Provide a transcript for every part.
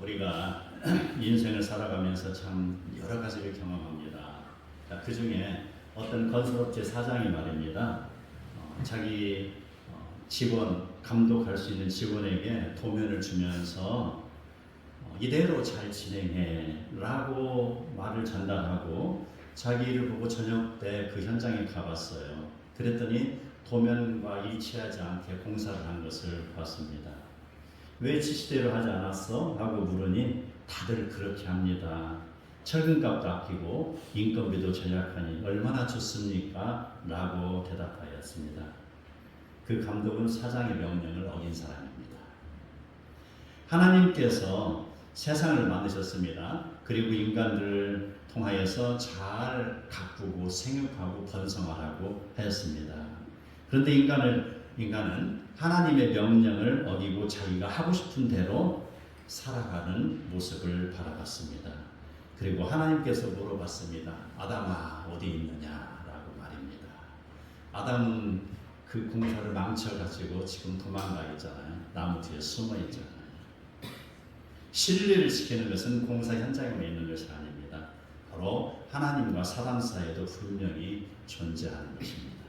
우리가 인생을 살아가면서 참 여러 가지를 경험합니다. 그 중에 어떤 건설업체 사장이 말입니다. 자기 직원, 감독할 수 있는 직원에게 도면을 주면서 이대로 잘 진행해 라고 말을 전달하고 자기를 보고 저녁 때 그 현장에 가봤어요. 그랬더니 도면과 일치하지 않게 공사를 한 것을 봤습니다. 왜 지시대로 하지 않았어? 하고 물으니 다들 그렇게 합니다. 철근값도 아끼고 인건비도 절약하니 얼마나 좋습니까? 라고 대답하였습니다. 그 감독은 사장의 명령을 어긴 사람입니다. 하나님께서 세상을 만드셨습니다. 그리고 인간들을 통하여서 잘 가꾸고 생육하고 번성하라고 하였습니다. 그런데 인간은 하나님의 명령을 어기고 자기가 하고 싶은 대로 살아가는 모습을 바라봤습니다. 그리고 하나님께서 물어봤습니다. 아담아 어디 있느냐라고 말입니다. 아담은 그 공사를 망쳐가지고 지금 도망가 있잖아요. 나무 뒤에 숨어 있잖아요. 신뢰를 시키는 것은 공사 현장에 있는 것이 아닙니다. 바로 하나님과 사람 사이에도 분명히 존재하는 것입니다.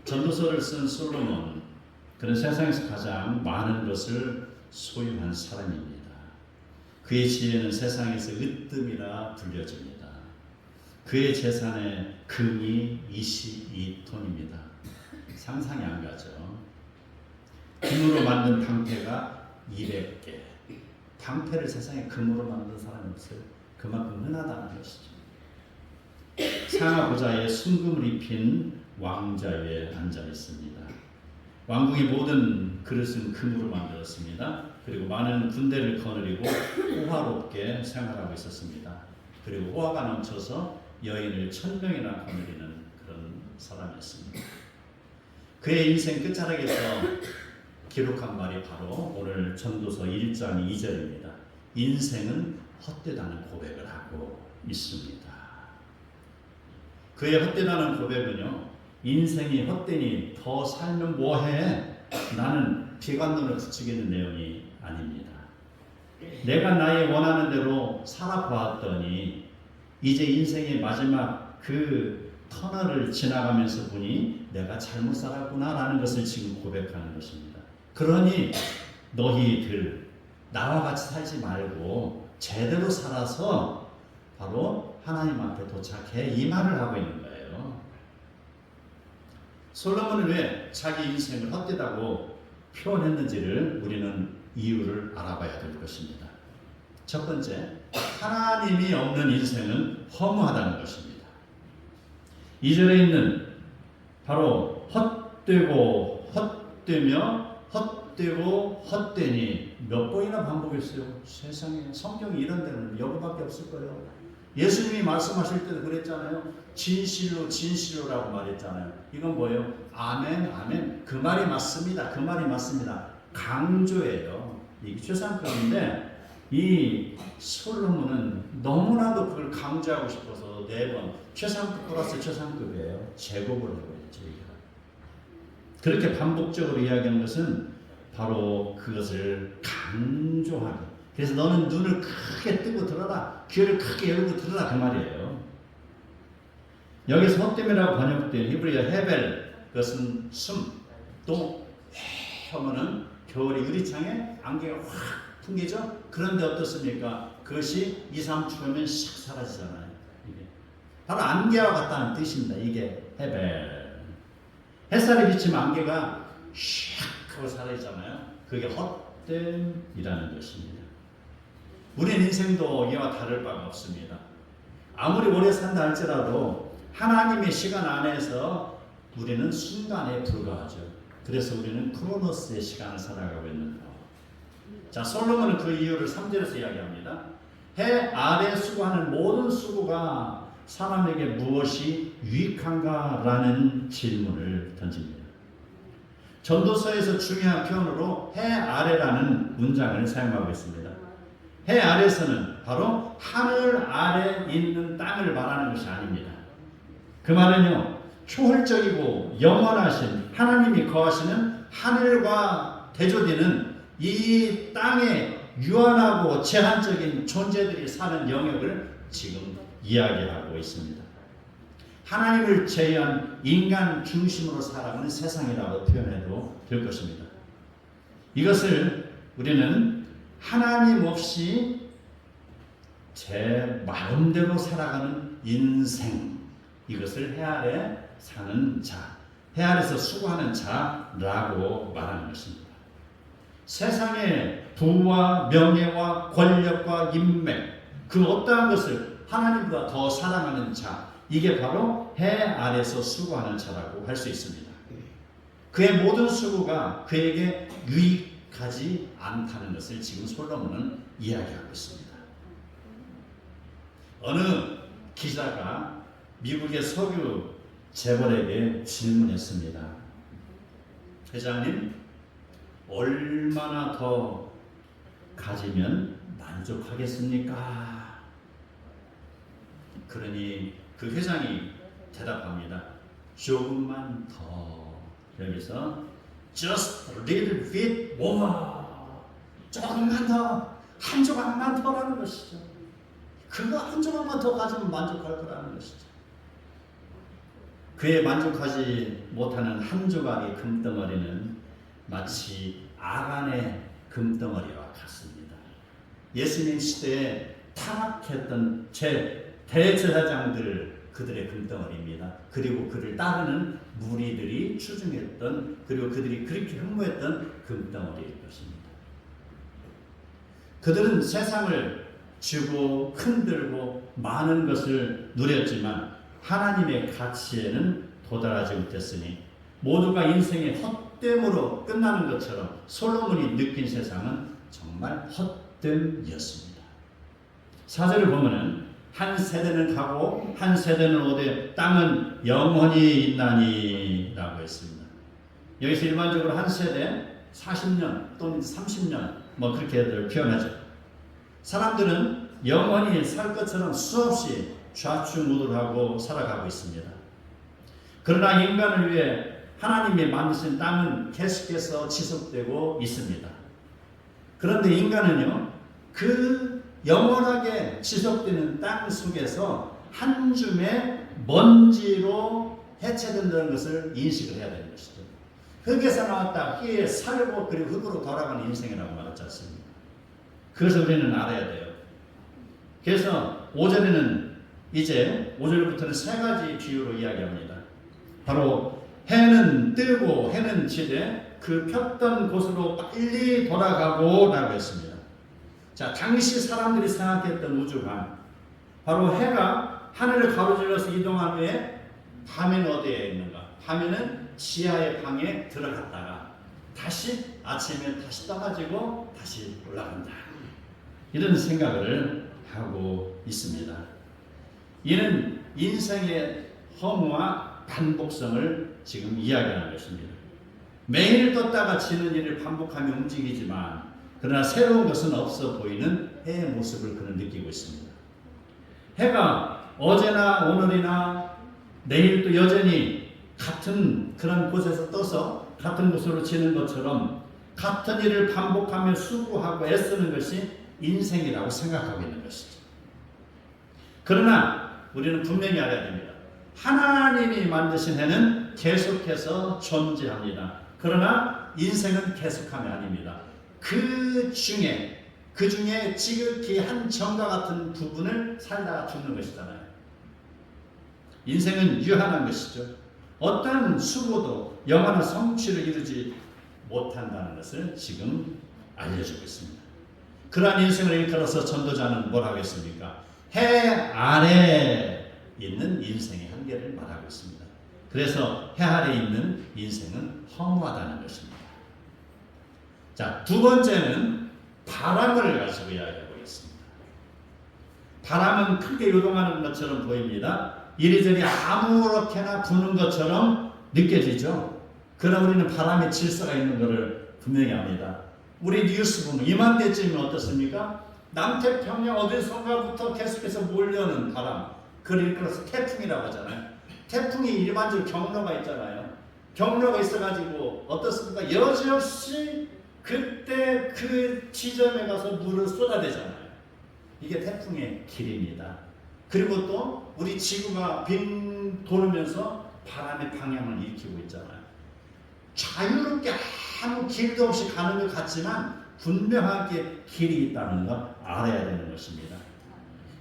전도서를 쓴 솔로몬, 그는 세상에서 가장 많은 것을 소유한 사람입니다. 그의 지혜는 세상에서 으뜸이라 불려집니다. 그의 재산의 금이 22톤입니다. 상상이 안 가죠. 금으로 만든 방패가 200개. 방패를 세상에 금으로 만든 사람이 없어요. 그만큼 흔하다는 것이죠. 상하 보좌에 순금을 입힌 왕자 위에 앉아 있습니다. 왕궁의 모든 그릇은 금으로 만들었습니다. 그리고 많은 군대를 거느리고 호화롭게 생활하고 있었습니다. 그리고 호화가 넘쳐서 여인을 1000명이나 거느리는 그런 사람이었습니다. 그의 인생 끝자락에서 기록한 말이 바로 오늘 전도서 1장 2절입니다. 인생은 헛되다는 고백을 하고 있습니다. 그의 헛되다는 고백은요, 인생이 헛되니 더 살면 뭐해? 나는 비관론을 부추기는 내용이 아닙니다. 내가 나의 원하는 대로 살아보았더니 이제 인생의 마지막 그 터널을 지나가면서 보니 내가 잘못 살았구나 라는 것을 지금 고백하는 것입니다. 그러니 너희들 나와 같이 살지 말고 제대로 살아서 바로 하나님 앞에 도착해 이 말을 하고 있는 거예요. 솔로몬은 왜 자기 인생을 헛되다고 표현했는지를 우리는 이유를 알아봐야 될 것입니다. 첫 번째, 하나님이 없는 인생은 허무하다는 것입니다. 2절에 있는 바로 헛되고 헛되며 헛되고 헛되니 몇 번이나 반복했어요. 세상에 성경이 이런 데는 여기밖에 없을 거예요. 예수님이 말씀하실 때도 그랬잖아요. 진실로 진실로라고 말했잖아요. 이건 뭐예요? 아멘 아멘. 그 말이 맞습니다. 그 말이 맞습니다. 강조예요. 이게 최상급인데 이 솔로몬은 너무나도 그걸 강조하고 싶어서 4번 최상급 플러스 최상급이에요. 제곱을 하고 있죠. 그렇게 반복적으로 이야기하는 것은 바로 그것을 강조하는. 그래서 너는 눈을 크게 뜨고 들어라. 귀를 크게 열고 들어라. 그 말이에요. 여기서 헛됨이라고 번역된 히브리어 헤벨, 그것은 숨. 또 하면은 겨울에 유리창에 안개가 확 풍기죠. 그런데 어떻습니까? 그것이 2, 3초 하면 샥 사라지잖아요. 이게 바로 안개와 같다는 뜻입니다. 이게 헤벨. 햇살이 비치면 안개가 샥 하고 사라지잖아요. 그게 헛됨이라는 것입니다. 우리의 인생도 이와 다를 바가 없습니다. 아무리 오래 산다 할지라도 하나님의 시간 안에서 우리는 순간에 불과하죠. 그래서 우리는 크로노스의 시간을 살아가고 있는 거. 자, 솔로몬은 그 이유를 3절에서 이야기합니다. 해 아래 수고하는 모든 수고가 사람에게 무엇이 유익한가? 라는 질문을 던집니다. 전도서에서 중요한 표현으로 해 아래라는 문장을 사용하고 있습니다. 해 아래서는 바로 하늘 아래 있는 땅을 말하는 것이 아닙니다. 그 말은요, 초월적이고 영원하신 하나님이 거하시는 하늘과 대조되는 이 땅의 유한하고 제한적인 존재들이 사는 영역을 지금 이야기하고 있습니다. 하나님을 제외한 인간 중심으로 살아가는 세상이라고 표현해도 될 것입니다. 이것을 우리는 하나님 없이 제 마음대로 살아가는 인생, 이것을 해 아래 사는 자, 해 아래서 수고하는 자라고 말하는 것입니다. 세상의 부와 명예와 권력과 인맥, 그 어떠한 것을 하나님보다 더 사랑하는 자, 이게 바로 해 아래서 수고하는 자라고 할 수 있습니다. 그의 모든 수고가 그에게 유익하지 않다는 것을 지금 솔로몬은 이야기하고 있습니다. 어느 기자가 미국의 석유 재벌에게 질문했습니다. 회장님, 얼마나 더 가지면 만족하겠습니까? 그러니 그 회장이 대답합니다. 조금만 더. 여기서 just a little bit more. 조금만 더, 한 조각만 더라는 것이죠. 그거 한 조각만 더 가지면 만족할 거라는 것이죠. 그에 만족하지 못하는 한 조각의 금덩어리는 마치 아간의 금덩어리와 같습니다. 예수님 시대에 타락했던 대제사장들, 그들의 금덩어리입니다. 그리고 그를 따르는 무리들이 추중했던, 그리고 그들이 그렇게 흠모했던 금덩어리일 것입니다. 그들은 세상을 주고 흔들고 많은 것을 누렸지만 하나님의 가치에는 도달하지 못했으니 모두가 인생의 헛됨으로 끝나는 것처럼 솔로몬이 느낀 세상은 정말 헛됨이었습니다. 4절을 보면은 한 세대는 가고 한 세대는 오되 땅은 영원히 있나니 라고 했습니다. 여기서 일반적으로 한 세대 40년 또는 30년 뭐 그렇게들 표현하죠. 사람들은 영원히 살 것처럼 수없이 좌충우돌하고 살아가고 있습니다. 그러나 인간을 위해 하나님이 만드신 땅은 계속해서 지속되고 있습니다. 그런데 인간은요, 그 영원하게 지속되는 땅 속에서 한 줌의 먼지로 해체된다는 것을 인식을 해야 되는 것이죠. 흙에서 나왔다 흙에 살고 그리고 흙으로 돌아가는 인생이라고 말하지 않습니까? 그것을 우리는 알아야 돼요. 그래서 5절에는 이제 5절부터는 세 가지 비유로 이야기합니다. 바로 해는 뜨고 해는 지되 그 폈던 곳으로 빨리 돌아가고 라고 했습니다. 자, 당시 사람들이 생각했던 우주관, 바로 해가 하늘을 가로질러서 이동한 후에 밤에는 어디에 있는가? 밤에는 지하의 방에 들어갔다가 다시 아침에 다시 떠가지고 다시 올라간다. 이런 생각을 하고 있습니다. 이는 인생의 허무와 반복성을 지금 이야기하는 것입니다. 매일 떴다가 지는 일을 반복하며 움직이지만 그러나 새로운 것은 없어 보이는 해의 모습을 그는 느끼고 있습니다. 해가 어제나 오늘이나 내일도 여전히 같은 그런 곳에서 떠서 같은 곳으로 지는 것처럼 같은 일을 반복하며 수고하고 애쓰는 것이 인생이라고 생각하고 있는 것이죠. 그러나 우리는 분명히 알아야 됩니다. 하나님이 만드신 해는 계속해서 존재합니다. 그러나 인생은 계속함이 아닙니다. 그 중에 지극히 한 점과 같은 부분을 살다가 죽는 것이잖아요. 인생은 유한한 것이죠. 어떠한 수고도 영원한 성취를 이루지 못한다는 것을 지금 알려주고 있습니다. 그러한 인생을 일컬어서 전도자는 뭘 하겠습니까? 해 아래에 있는 인생의 한계를 말하고 있습니다. 그래서 해 아래에 있는 인생은 허무하다는 것입니다. 자, 두 번째는 바람을 가지고 이야기하고 있습니다. 바람은 크게 요동하는 것처럼 보입니다. 이리저리 아무렇게나 부는 것처럼 느껴지죠. 그러나 우리는 바람의 질서가 있는 것을 분명히 압니다. 우리 뉴스 보면 이맘때쯤이면 어떻습니까? 남태평양 어디선가부터 계속해서 몰려오는 바람, 그걸 일컬어서 태풍이라고 하잖아요. 태풍이 일반적으로 경로가 있잖아요. 경로가 있어가지고 어떻습니까? 여지없이 그때 그 지점에 가서 물을 쏟아대잖아요. 이게 태풍의 길입니다. 그리고 또 우리 지구가 빙 돌면서 바람의 방향을 일으키고 있잖아요. 자유롭게 아무 길도 없이 가는 것 같지만 분명하게 길이 있다는 거 알아야 되는 것입니다.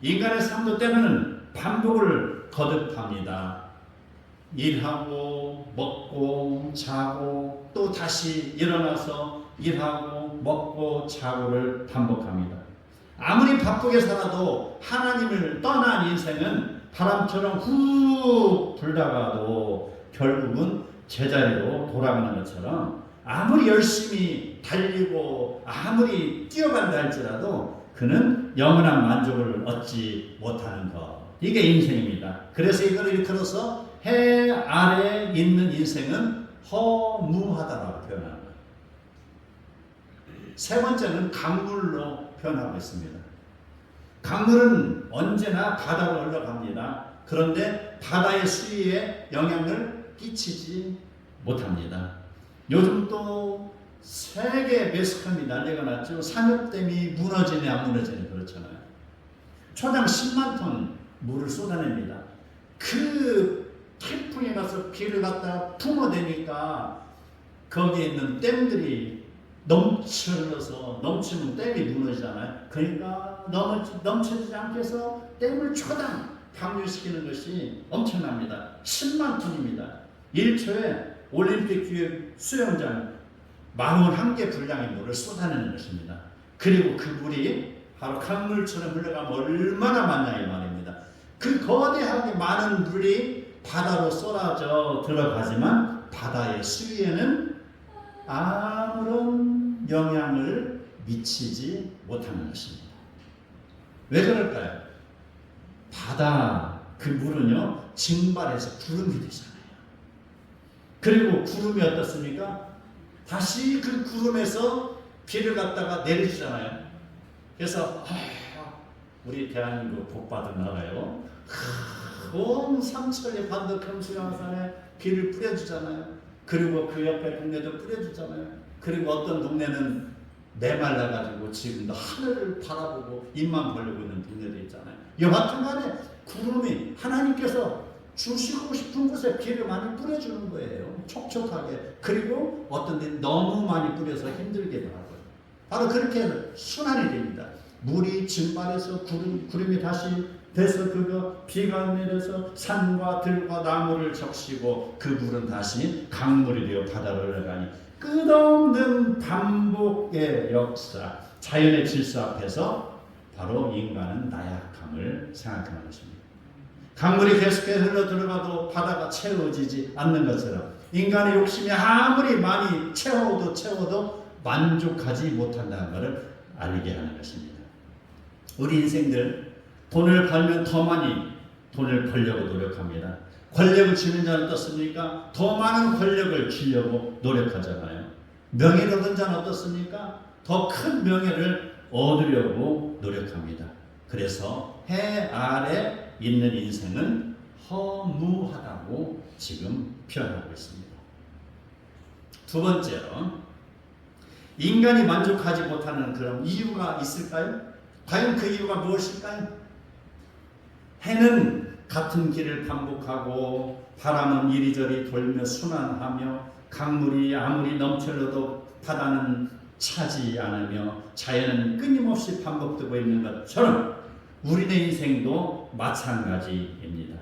인간의 삶도 때로는 반복을 거듭합니다. 일하고 먹고 자고 또 다시 일어나서 일하고 먹고 자고를 반복합니다. 아무리 바쁘게 살아도 하나님을 떠난 인생은 바람처럼 훅 불다가도 결국은 제자리로 돌아가는 것처럼 아무리 열심히 달리고 아무리 뛰어간다 할지라도 그는 영원한 만족을 얻지 못하는 것. 이게 인생입니다. 그래서 이걸 일컬어서 해 아래에 있는 인생은 허무하다라고 표현합니다. 세 번째는 강물로 표현하고 있습니다. 강물은 언제나 바다로 흘러갑니다. 그런데 바다의 수위에 영향을 끼치지 못합니다. 요즘 또 세계 매스컴이 난리가 났죠. 상륙댐이 무너지네 안 무너지네 그렇잖아요. 초당 10만 톤 물을 쏟아냅니다. 그 태풍에 가서 비를 갖다 품어대니까 거기에 있는 댐들이 넘쳐서 넘치면 댐이 무너지잖아요. 그러니까 넘쳐지지 않게 해서 댐을 초당 방류시키는 것이 엄청납니다. 10만 톤입니다. 1초에 올림픽 기획 수영장 41개 분량의 물을 쏟아내는 것입니다. 그리고 그 물이 바로 강물처럼 흘러가면 얼마나 많냐 이 말입니다. 그 거대하게 많은 물이 바다로 쏟아져 들어가지만 바다의 수위에는 아무런 영향을 미치지 못하는 것입니다. 왜 그럴까요? 바다 그 물은요 증발해서 구름이 되잖아요. 그리고 구름이 어떻습니까? 다시 그 구름에서 비를 갖다가 내려주잖아요. 그래서 우리 대한민국 복받은 나라요. 온 삼천리 반덕 수양산에 비를 뿌려주잖아요. 그리고 그 옆에 동네도 뿌려주잖아요. 그리고 어떤 동네는 메말라가지고 지금도 하늘을 바라보고 입만 벌리고 있는 동네도 있잖아요. 여하튼 간에 구름이 하나님께서 주시고 싶은 곳에 비를 많이 뿌려주는 거예요. 촉촉하게. 그리고 어떤 데 너무 많이 뿌려서 힘들게 하고요. 바로 그렇게 순환이 됩니다. 물이 증발해서 구름이 다시 돼서 그거 비가 내려서 산과 들과 나무를 적시고 그 물은 다시 강물이 되어 바다로 흘러가니 끝없는 반복의 역사, 자연의 질서 앞에서 바로 인간은 나약함을 생각하는 것입니다. 강물이 계속해서 흘러 들어가도 바다가 채워지지 않는 것처럼 인간의 욕심이 아무리 많이 채워도 만족하지 못한다는 것을 알게 하는 것입니다. 우리 인생들 돈을 벌면 더 많이 돈을 벌려고 노력합니다. 권력을 쥐는 자는 어떻습니까? 더 많은 권력을 쥐려고 노력하잖아요. 명예를 얻은 자는 어떻습니까? 더 큰 명예를 얻으려고 노력합니다. 그래서 해 아래 있는 인생은 허무하다고 지금 표현하고 있습니다. 두 번째로 인간이 만족하지 못하는 그런 이유가 있을까요? 과연 그 이유가 무엇일까요? 해는 같은 길을 반복하고 바람은 이리저리 돌며 순환하며 강물이 아무리 넘쳐도 바다는 차지 않으며 자연은 끊임없이 반복되고 있는 것처럼 우리의 인생도 마찬가지입니다.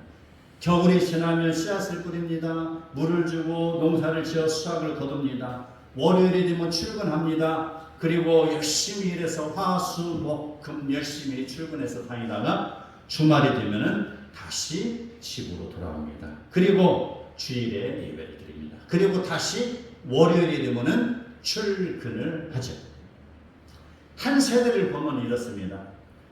겨울이 지나면 씨앗을 뿌립니다. 물을 주고 농사를 지어 수확을 거둡니다. 월요일이 되면 출근합니다. 그리고 열심히 일해서 화, 수, 목, 금 열심히 출근해서 다니다가 주말이 되면은 다시 집으로 돌아옵니다. 그리고 주일에 예배를 드립니다. 그리고 다시 월요일이 되면은 출근을 하죠. 한 세대를 보면 이렇습니다.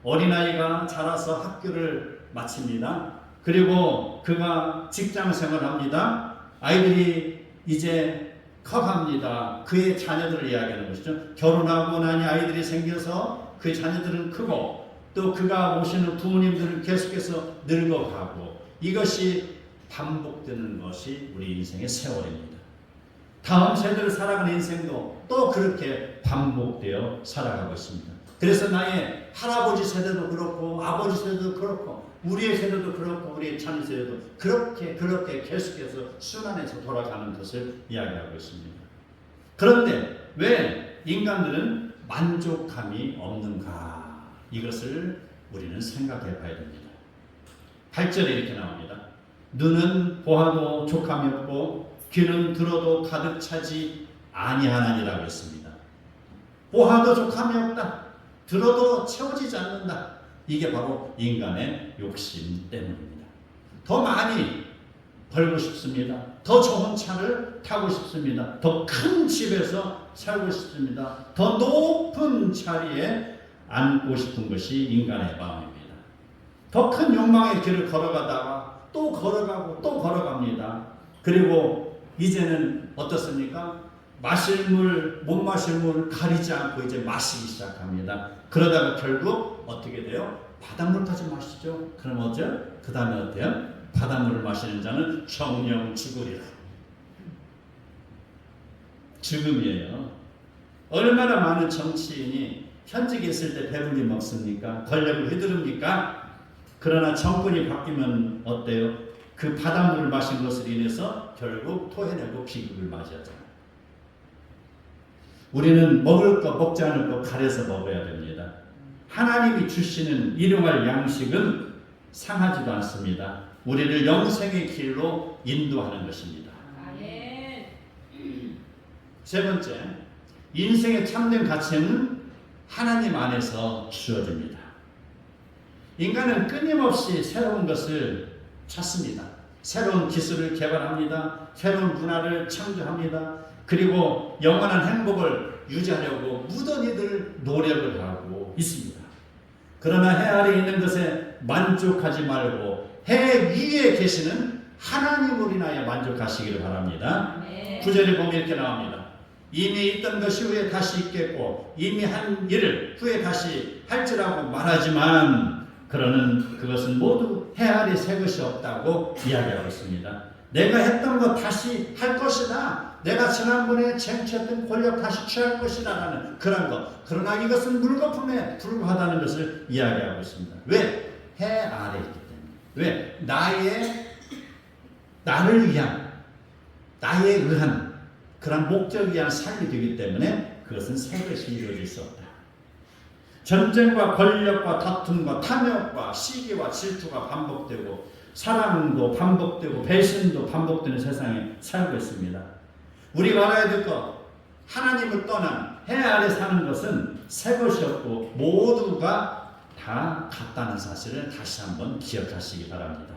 어린아이가 자라서 학교를 마칩니다. 그리고 그가 직장 생활합니다. 아이들이 이제 커갑니다. 그의 자녀들을 이야기하는 것이죠. 결혼하고 나니 아이들이 생겨서 그 자녀들은 크고 또 그가 모시는 부모님들은 계속해서 늙어가고 이것이 반복되는 것이 우리 인생의 세월입니다. 다음 세대를 살아가는 인생도 또 그렇게 반복되어 살아가고 있습니다. 그래서 나의 할아버지 세대도 그렇고 아버지 세대도 그렇고 우리의 세대도 그렇고 우리의 자녀 세대도 그렇게 계속해서 순환해서 돌아가는 것을 이야기하고 있습니다. 그런데 왜 인간들은 만족감이 없는가? 이것을 우리는 생각해 봐야 됩니다. 8절에 이렇게 나옵니다. 눈은 보아도 족함이 없고 귀는 들어도 가득 차지 아니하나니라고 했습니다. 보아도 족함이 없다. 들어도 채워지지 않는다. 이게 바로 인간의 욕심 때문입니다. 더 많이 벌고 싶습니다. 더 좋은 차를 타고 싶습니다. 더 큰 집에서 살고 싶습니다. 더 높은 자리에 앉고 싶은 것이 인간의 마음입니다. 더 큰 욕망의 길을 걸어가다가 또 걸어가고 또 걸어갑니다. 그리고 이제는 어떻습니까? 마실 물, 못 마실 물 가리지 않고 이제 마시기 시작합니다. 그러다가 결국 어떻게 돼요? 바닷물까지 마시죠. 그럼 어째? 그 다음에 어때요? 바닷물을 마시는 자는 정령 죽으리라. 죽음이에요. 얼마나 많은 정치인이 현직에 있을 때 배불리 먹습니까? 권력을 휘두릅니까? 그러나 정권이 바뀌면 어때요? 그 바닷물을 마신 것으로 인해서 결국 토해내고 비극을 맞이하잖아요. 우리는 먹을 것 먹지 않을 것 가려서 먹어야 됩니다. 하나님이 주시는 일용할 양식은 상하지도 않습니다. 우리를 영생의 길로 인도하는 것입니다. 세 번째, 인생의 참된 가치는 하나님 안에서 주어집니다. 인간은 끊임없이 새로운 것을 찾습니다. 새로운 기술을 개발합니다. 새로운 문화를 창조합니다. 그리고 영원한 행복을 유지하려고 무던히들 노력을 하고 있습니다. 그러나 해 아래 있는 것에 만족하지 말고 해 위에 계시는 하나님으로 인하여 만족하시기를 바랍니다. 9절에 보면 이렇게 나옵니다. 이미 있던 것이 후에 다시 있겠고 이미 한 일을 후에 다시 할지라고 말하지만 그러는 그것은 모두 해 아래 새 것이 없다고 이야기하고 있습니다. 내가 했던 것 다시 할 것이다. 내가 지난번에 쟁취했던 권력 다시 취할 것이다 라는 그런 것. 그러나 이것은 물거품에 불과하다는 것을 이야기하고 있습니다. 왜? 해 아래 있기 때문에. 왜? 나를 위한, 나에 의한 그런 목적에 의한 삶이 되기 때문에 그것은 새 것이 이루어질 수 없다. 전쟁과 권력과 다툼과 탐욕과 시기와 질투가 반복되고 사랑도 반복되고 배신도 반복되는 세상에 살고 있습니다. 우리가 알아야 될 것, 하나님을 떠난 해 아래 사는 것은 새 것이 없고 모두가 다 같다는 사실을 다시 한번 기억하시기 바랍니다.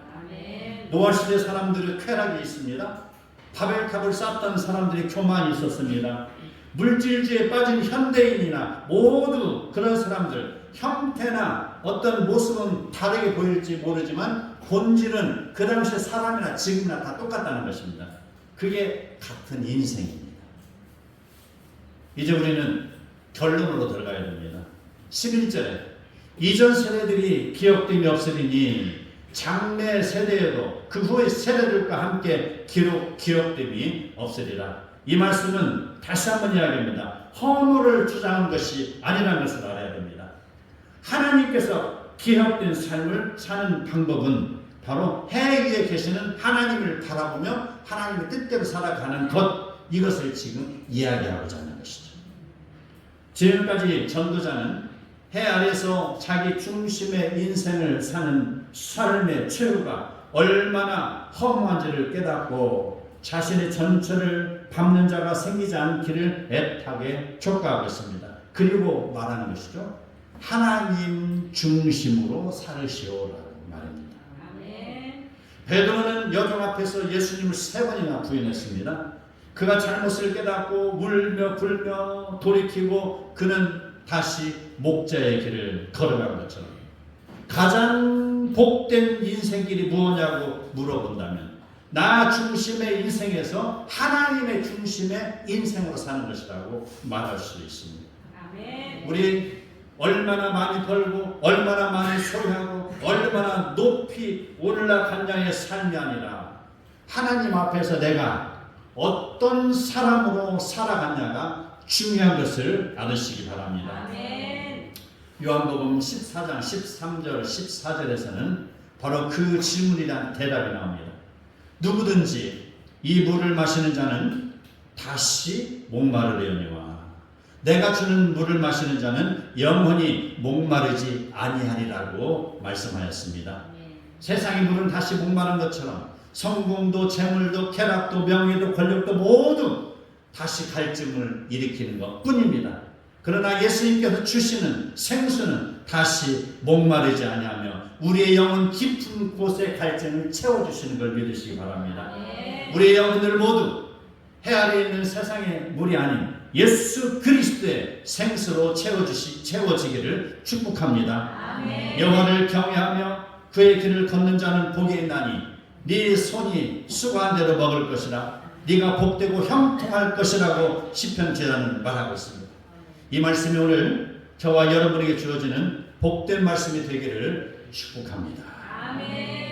노아 시대 사람들의 쾌락이 있습니다. 바벨탑을 쌓던 사람들이 교만이 있었습니다. 물질주의에 빠진 현대인이나 모두 그런 사람들, 형태나 어떤 모습은 다르게 보일지 모르지만 본질은 그 당시에 사람이나 지금이나 다 똑같다는 것입니다. 그게 같은 인생입니다. 이제 우리는 결론으로 들어가야 됩니다. 11절에 이전 세대들이 기억됨이 없으리니 장래 세대에도 그 후의 세대들과 함께 기억됨이 없으리라. 이 말씀은 다시 한번 이야기합니다. 허물을 주장한 것이 아니라는 것을 알아야 됩니다. 하나님께서 기억된 삶을 사는 방법은 바로 해 위에 계시는 하나님을 바라보며 하나님의 뜻대로 살아가는 것, 이것을 지금 이야기하고자 하는 것이죠. 지금까지 전도자는 해 아래서 자기 중심의 인생을 사는 삶의 최후가 얼마나 허무한지를 깨닫고 자신의 전철을 밟는 자가 생기지 않기를 애타게 촉구하고 있습니다. 그리고 말하는 것이죠. 하나님 중심으로 살으시오라고 말입니다. 베드로는 여종 앞에서 예수님을 3번이나 부인했습니다. 그가 잘못을 깨닫고 울며 불며 돌이키고 그는 다시 목자의 길을 걸어간 것처럼 가장 복된 인생길이 무엇냐고 물어본다면 나 중심의 인생에서 하나님의 중심의 인생으로 사는 것이라고 말할 수 있습니다. 우리 얼마나 많이 벌고 얼마나 많이 소유하고 얼마나 높이 올라간 자의 삶이 아니라 하나님 앞에서 내가 어떤 사람으로 살아갔냐가 중요한 것을 알으시기 바랍니다. 아멘. 요한복음 14장 13절 14절에서는 바로 그 질문에 대한 대답이 나옵니다. 누구든지 이 물을 마시는 자는 다시 목마르려니와 내가 주는 물을 마시는 자는 영원히 목마르지 아니하리라고 말씀하였습니다. 세상의 물은 다시 목마른 것처럼 성공도 재물도 쾌락도 명예도 권력도 모두 다시 갈증을 일으키는 것뿐입니다. 그러나 예수님께서 주시는 생수는 다시 목마르지 아니하며 우리의 영혼 깊은 곳의 갈증을 채워주시는 걸 믿으시기 바랍니다. 우리의 영혼들 모두 해 아래 있는 세상의 물이 아닌 예수 그리스도의 생수로 채워지기를 축복합니다. 여호와를 경외하며 그의 길을 걷는 자는 복이 있나니 네 손이 수고한 대로 먹을 것이라 네가 복되고 형통할 것이라고 시편 제자는 말하고 있습니다. 이 말씀이 오늘 저와 여러분에게 주어지는 복된 말씀이 되기를 축복합니다. 아멘.